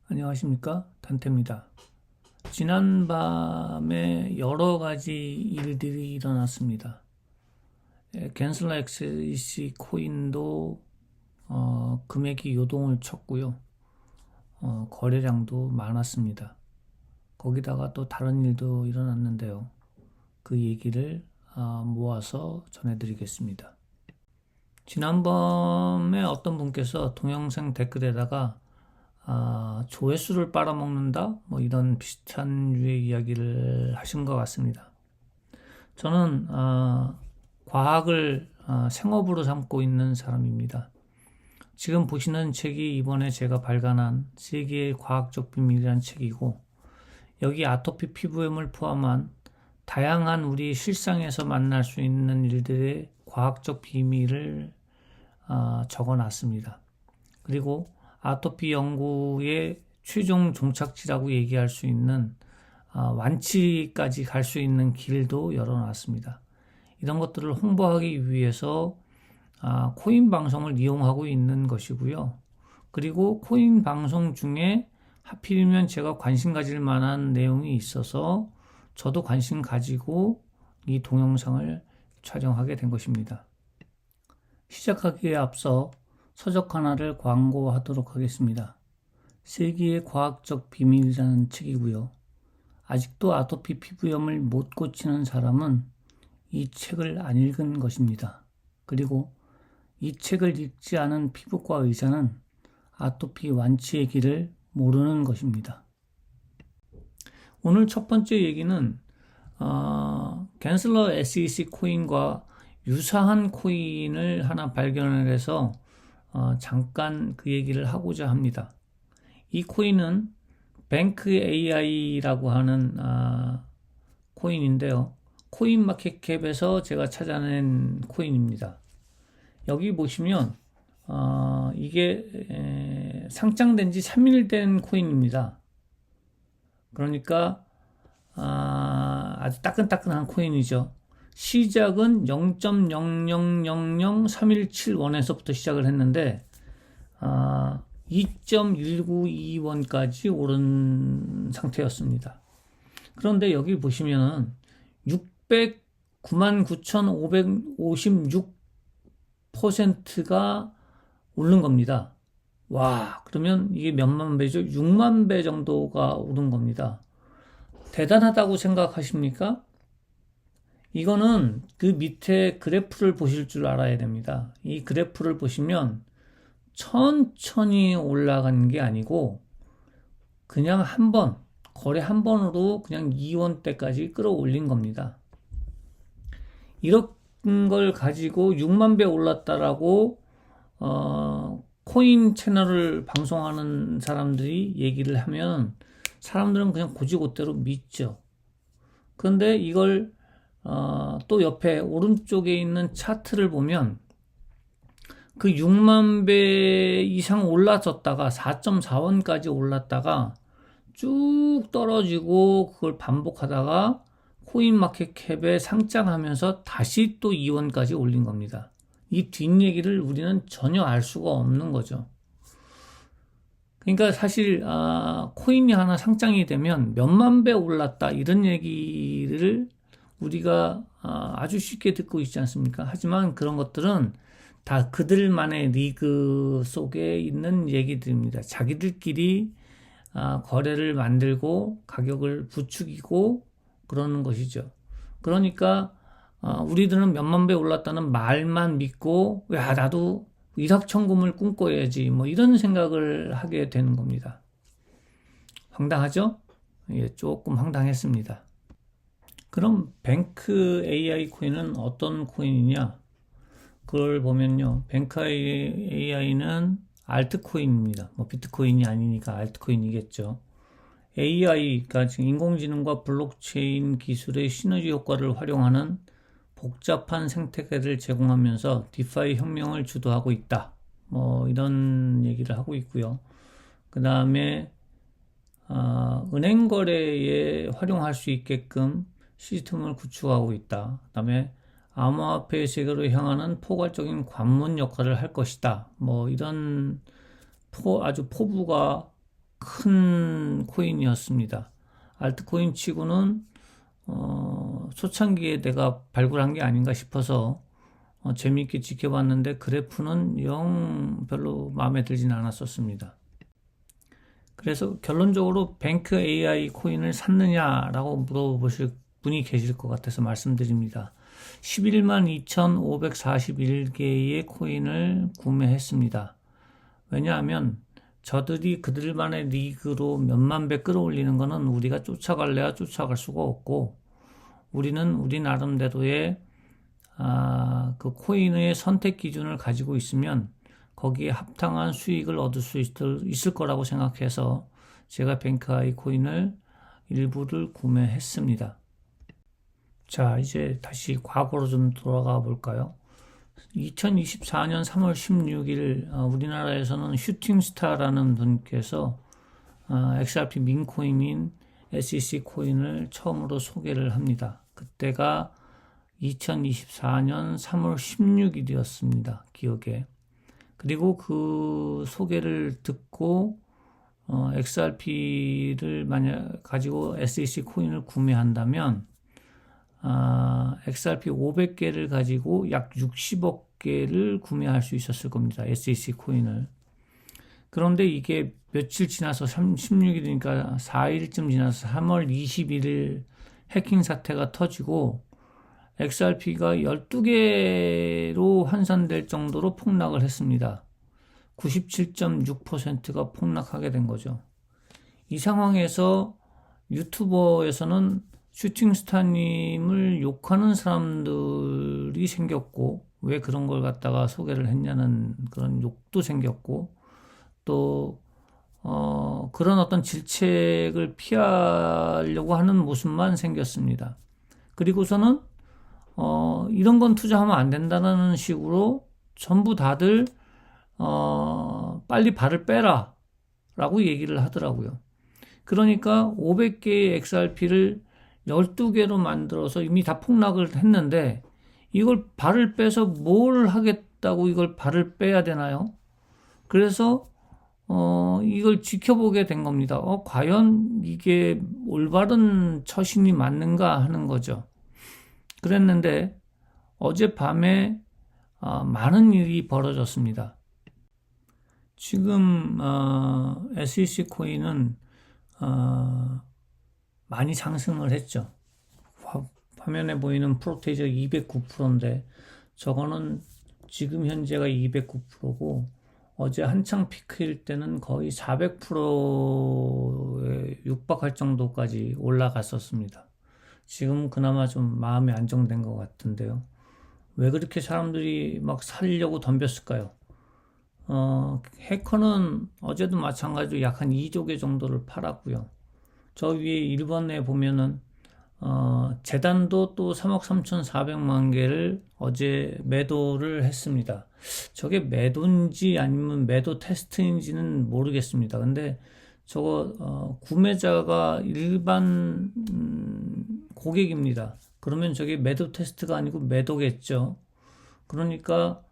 안녕하십니까? 단태입니다. 지난밤에 여러 가지 일들이 일어났습니다. 겐슬러 XC 코인도 금액이 요동을 쳤고요. 거래량도 많았습니다. 거기다가 또 다른 일도 일어났는데요. 그 얘기를 모아서 전해드리겠습니다. 지난번에 어떤 분께서 동영상 댓글에다가 조회수를 빨아먹는다? 뭐 이런 비슷한 류의 이야기를 하신 것 같습니다. 저는 과학을 생업으로 삼고 있는 사람입니다. 지금 보시는 책이 이번에 제가 발간한 세계의 과학적 비밀이라는 책이고, 여기 아토피 피부염을 포함한 다양한 우리 실상에서 만날 수 있는 일들의 과학적 비밀을 적어놨습니다. 그리고 아토피 연구의 최종 종착지라고 얘기할 수 있는 완치까지 갈 수 있는 길도 열어놨습니다. 이런 것들을 홍보하기 위해서 코인 방송을 이용하고 있는 것이고요. 그리고 코인 방송 중에 하필이면 제가 관심 가질 만한 내용이 있어서 저도 관심 가지고 이 동영상을 촬영하게 된 것입니다. 시작하기에 앞서 서적 하나를 광고하도록 하겠습니다. 세계의 과학적 비밀이라는 책이고요. 아직도 아토피 피부염을 못 고치는 사람은 이 책을 안 읽은 것입니다. 그리고 이 책을 읽지 않은 피부과 의사는 아토피 완치의 길을 모르는 것입니다. 오늘 첫 번째 얘기는 겐슬러 SEC 코인과 유사한 코인을 하나 발견을 해서 잠깐 그 얘기를 하고자 합니다. 이 코인은 뱅크 AI라고 하는 코인인데요. 코인마켓캡에서 제가 찾아낸 코인입니다. 여기 보시면 이게 상장된 지 3일 된 코인입니다. 그러니까 아주 따끈따끈한 코인이죠. 시작은 0.0000317원에서부터 시작을 했는데 2.192원까지 오른 상태였습니다. 그런데 여기 보시면은 609,556%가 오른 겁니다. 와, 그러면 이게 몇만 배죠? 6만 배 정도가 오른 겁니다. 대단하다고 생각하십니까? 이거는 그 밑에 그래프를 보실 줄 알아야 됩니다. 이 그래프를 보시면 천천히 올라간 게 아니고 그냥 한 번, 거래 한 번으로 그냥 2원대까지 끌어올린 겁니다. 이런 걸 가지고 6만 배 올랐다라고 코인 채널을 방송하는 사람들이 얘기를 하면 사람들은 그냥 고지고대로 믿죠. 그런데 이걸 또 옆에 오른쪽에 있는 차트를 보면 그 6만 배 이상 올라졌다가 4.4원까지 올랐다가 쭉 떨어지고 그걸 반복하다가 코인마켓캡에 상장하면서 다시 또 2원까지 올린 겁니다. 이 뒷얘기를 우리는 전혀 알 수가 없는 거죠. 그러니까 사실 코인이 하나 상장이 되면 몇만 배 올랐다 이런 얘기를 우리가 아주 쉽게 듣고 있지 않습니까? 하지만 그런 것들은 다 그들만의 리그 속에 있는 얘기들입니다. 자기들끼리 거래를 만들고 가격을 부추기고 그러는 것이죠. 그러니까 우리들은 몇만 배 올랐다는 말만 믿고 야 나도 일확천금을 꿈꿔야지 뭐 이런 생각을 하게 되는 겁니다. 황당하죠? 예, 조금 황당했습니다. 그럼 뱅크 AI 코인은 어떤 코인이냐? 그걸 보면요. 뱅크 AI는 알트코인입니다. 뭐 비트코인이 아니니까 알트코인이겠죠. AI가 지금 인공지능과 블록체인 기술의 시너지 효과를 활용하는 복잡한 생태계를 제공하면서 디파이 혁명을 주도하고 있다. 뭐 이런 얘기를 하고 있고요. 그 다음에 은행 거래에 활용할 수 있게끔 시스템을 구축하고 있다. 그 다음에 암호화폐 세계로 향하는 포괄적인 관문 역할을 할 것이다. 뭐 이런 아주 포부가 큰 코인이었습니다. 알트코인 치고는 초창기에 내가 발굴한 게 아닌가 싶어서 재미있게 지켜봤는데 그래프는 영 별로 마음에 들진 않았었습니다. 그래서 결론적으로 뱅크 AI 코인을 샀느냐라고 물어보실 분이 계실 것 같아서 말씀드립니다. 11만 2,541개의 코인을 구매했습니다. 왜냐하면 저들이 그들만의 리그로 몇만 배 끌어올리는 것은 우리가 쫓아갈래야 쫓아갈 수가 없고, 우리는 우리 나름대로의 그 코인의 선택 기준을 가지고 있으면 거기에 합당한 수익을 얻을 수 있을 거라고 생각해서 제가 뱅크아이 코인을 일부를 구매했습니다. 자, 이제 다시 과거로 좀 돌아가 볼까요? 2024년 3월 16일 우리나라에서는 슈팅스타라는 분께서 XRP 민코인인 SEC 코인을 처음으로 소개를 합니다. 그때가 2024년 3월 16일이었습니다. 기억에. 그리고 그 소개를 듣고 XRP를 만약 가지고 SEC 코인을 구매한다면 XRP 500개를 가지고 약 60억 개를 구매할 수 있었을 겁니다. SEC 코인을. 그런데 이게 며칠 지나서 16일이니까 4일쯤 지나서 3월 21일 해킹 사태가 터지고 XRP가 12개로 환산될 정도로 폭락을 했습니다. 97.6%가 폭락하게 된 거죠. 이 상황에서 유튜버에서는 슈팅스타님을 욕하는 사람들이 생겼고, 왜 그런 걸 갖다가 소개를 했냐는 그런 욕도 생겼고, 또 그런 어떤 질책을 피하려고 하는 모습만 생겼습니다. 그리고서는 이런 건 투자하면 안 된다는 식으로 전부 다들 빨리 발을 빼라 라고 얘기를 하더라고요. 그러니까 500개의 XRP를 12개로 만들어서 이미 다 폭락을 했는데 이걸 발을 빼서 뭘 하겠다고 이걸 발을 빼야 되나요? 그래서 이걸 지켜보게 된 겁니다. 과연 이게 올바른 처신이 맞는가 하는 거죠. 그랬는데 어젯밤에 많은 일이 벌어졌습니다. 지금 SEC 코인은 많이 상승을 했죠. 화면에 보이는 프로테이저 209%인데 저거는 지금 현재가 209%고 어제 한창 피크일 때는 거의 400%에 육박할 정도까지 올라갔었습니다. 지금 그나마 좀 마음이 안정된 것 같은데요. 왜 그렇게 사람들이 막 살려고 덤볐을까요? 해커는 어제도 마찬가지로 약 한 2조 개 정도를 팔았고요. 저 위에 1번에 보면은 재단도 또 3억 3,400만 개를 어제 매도를 했습니다. 저게 매도인지 아니면 매도 테스트인지는 모르겠습니다. 근데 저거 구매자가 일반 고객입니다. 그러면 저게 매도 테스트가 아니고 매도겠죠. 그러니까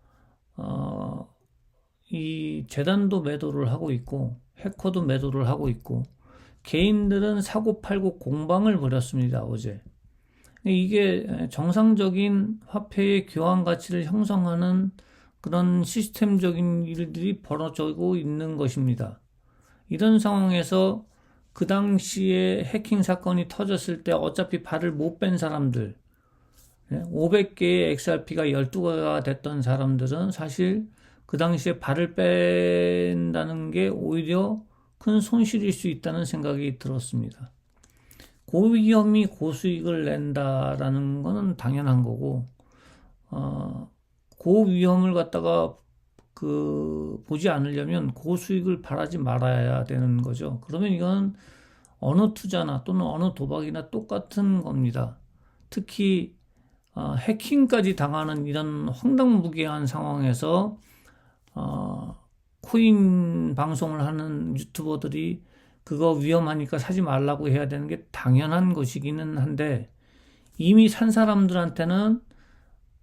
이 재단도 매도를 하고 있고 해커도 매도를 하고 있고 개인들은 사고 팔고 공방을 벌였습니다. 어제. 이게 정상적인 화폐의 교환 가치를 형성하는 그런 시스템적인 일들이 벌어지고 있는 것입니다. 이런 상황에서 그 당시에 해킹 사건이 터졌을 때 어차피 발을 못 뺀 사람들, 500개의 XRP가 12개가 됐던 사람들은 사실 그 당시에 발을 뺀다는 게 오히려 큰 손실일 수 있다는 생각이 들었습니다. 고위험이 고수익을 낸다라는 것은 당연한 거고, 고위험을 갖다가 보지 않으려면 고수익을 바라지 말아야 되는 거죠. 그러면 이건 어느 투자나 또는 어느 도박이나 똑같은 겁니다. 특히 해킹까지 당하는 이런 황당무계한 상황에서 코인 방송을 하는 유튜버들이 그거 위험하니까 사지 말라고 해야 되는 게 당연한 것이기는 한데, 이미 산 사람들한테는,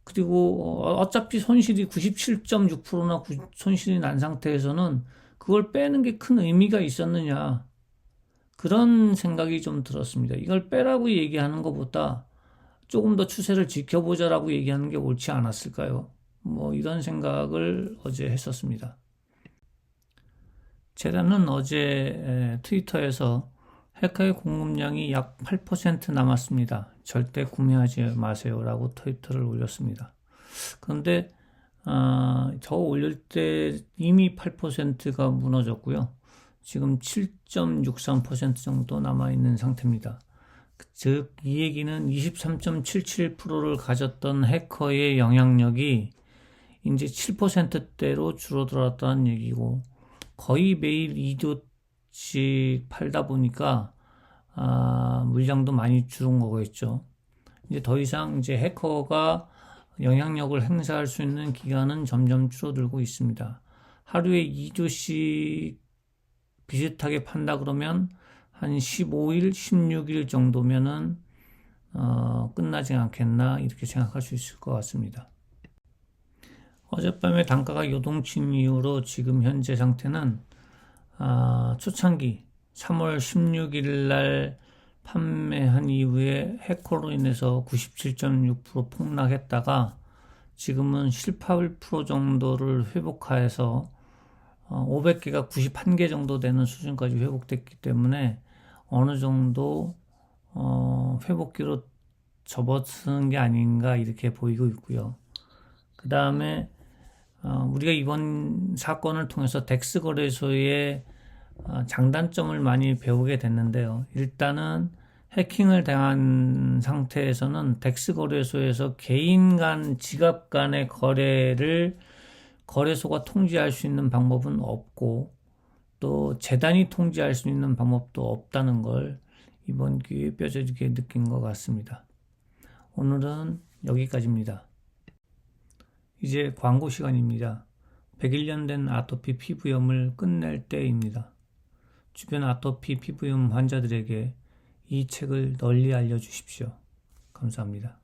그리고 어차피 손실이 97.6%나 손실이 난 상태에서는 그걸 빼는 게 큰 의미가 있었느냐. 그런 생각이 좀 들었습니다. 이걸 빼라고 얘기하는 것보다 조금 더 추세를 지켜보자라고 얘기하는 게 옳지 않았을까요? 뭐 이런 생각을 어제 했었습니다. 재단은 어제 트위터에서 해커의 공급량이 약 8% 남았습니다. 절대 구매하지 마세요라고 트위터를 올렸습니다. 그런데 저 올릴 때 이미 8%가 무너졌고요. 지금 7.63% 정도 남아있는 상태입니다. 즉, 이 얘기는 23.77%를 가졌던 해커의 영향력이 이제 7%대로 줄어들었다는 얘기고, 거의 매일 2조씩 팔다 보니까, 물량도 많이 줄은 거겠죠. 이제 더 이상 이제 해커가 영향력을 행사할 수 있는 기간은 점점 줄어들고 있습니다. 하루에 2조씩 비슷하게 판다 그러면 한 15일, 16일 정도면은 끝나지 않겠나 이렇게 생각할 수 있을 것 같습니다. 어젯밤에 단가가 요동친 이후로 지금 현재 상태는 초창기 3월 16일 날 판매한 이후에 해커로 인해서 97.6% 폭락했다가 지금은 18% 정도를 회복하여서 500개가 91개 정도 되는 수준까지 회복됐기 때문에 어느 정도 회복기로 접어드는 게 아닌가 이렇게 보이고 있고요. 그 다음에 우리가 이번 사건을 통해서 덱스 거래소의 장단점을 많이 배우게 됐는데요. 일단은 해킹을 당한 상태에서는 덱스 거래소에서 개인 간, 지갑 간의 거래를 거래소가 통제할 수 있는 방법은 없고 또 재단이 통제할 수 있는 방법도 없다는 걸 이번 기회에 뼈저리게 느낀 것 같습니다. 오늘은 여기까지입니다. 이제 광고 시간입니다. 101년 된 아토피 피부염을 끝낼 때입니다. 주변 아토피 피부염 환자들에게 이 책을 널리 알려주십시오. 감사합니다.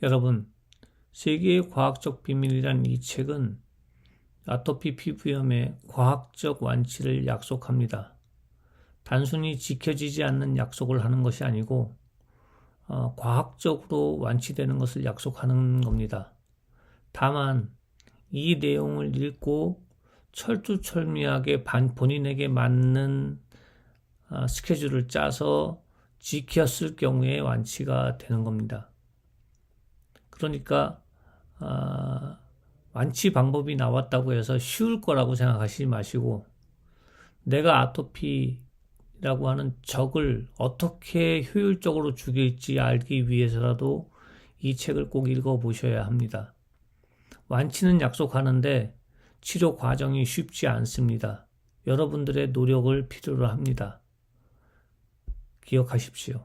여러분, 세계의 과학적 비밀이란 이 책은 아토피 피부염의 과학적 완치를 약속합니다. 단순히 지켜지지 않는 약속을 하는 것이 아니고 과학적으로 완치되는 것을 약속하는 겁니다. 다만 이 내용을 읽고 철두철미하게 본인에게 맞는 스케줄을 짜서 지켰을 경우에 완치가 되는 겁니다. 그러니까 완치 방법이 나왔다고 해서 쉬울 거라고 생각하시지 마시고 내가 아토피라고 하는 적을 어떻게 효율적으로 죽일지 알기 위해서라도 이 책을 꼭 읽어보셔야 합니다. 완치는 약속하는데 치료 과정이 쉽지 않습니다. 여러분들의 노력을 필요로 합니다. 기억하십시오.